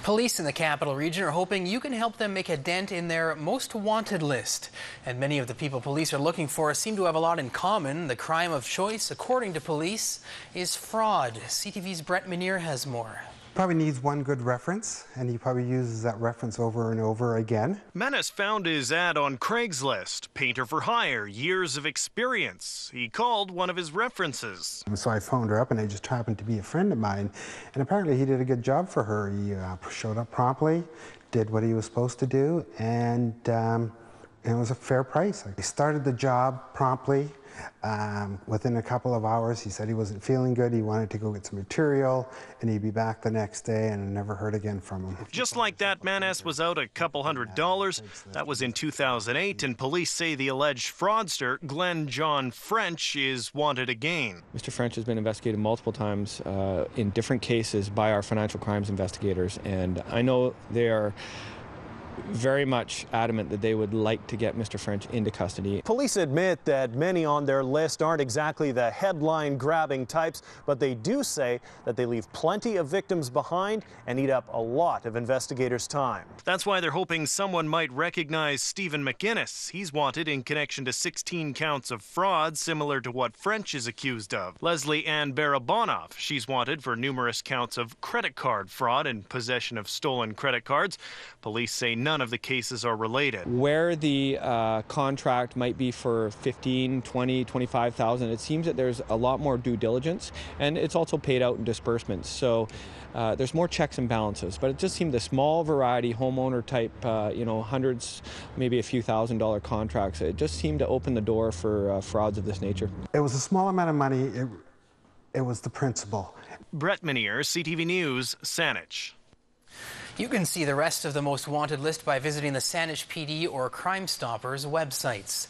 Police in the capital region are hoping you can help them make a dent in their most wanted list. And many of the people police are looking for seem to have a lot in common. The crime of choice, according to police, is fraud. CTV's Brett Minier has more. Probably needs one good reference, and he probably uses that reference over and over again. Manhas found his ad on Craigslist. Painter for hire, years of experience. He called one of his references. So I phoned her up, and it just happened to be a friend of mine. And apparently he did a good job for her. He showed up promptly, did what he was supposed to do, and it was a fair price. He started the job promptly. Within a couple of hours, he said he wasn't feeling good. He wanted to go get some material, and he'd be back the next day, and I never heard again from him. Just like that, Manhas was out a couple $100. That was in 2008, and police say the alleged fraudster, Glen French, is wanted again. Mr. French has been investigated multiple times in different cases by our financial crimes investigators, and I know they are very much adamant that they would like to get Mr. French into custody. Police admit that many on their list aren't exactly the headline-grabbing types, but they do say that they leave plenty of victims behind and eat up a lot of investigators' time. That's why they're hoping someone might recognize Stephen McInnes. He's wanted in connection to 16 counts of fraud, similar to what French is accused of. Leslie Ann BARABONOFF, she's wanted for numerous counts of credit card fraud and possession of stolen credit cards. Police say none of the cases are related. Where the contract might be for $15,000, $20,000, $25,000, it seems that there's a lot more due diligence, and it's also paid out in disbursements. So there's more checks and balances. But it just seemed a small variety, homeowner type, hundreds, maybe a few $1,000 contracts. It just seemed to open the door for frauds of this nature. It was a small amount of money. It was the principle. Brett Minier, CTV News, Saanich. You can see the rest of the most wanted list by visiting the Saanich PD or Crime Stoppers websites.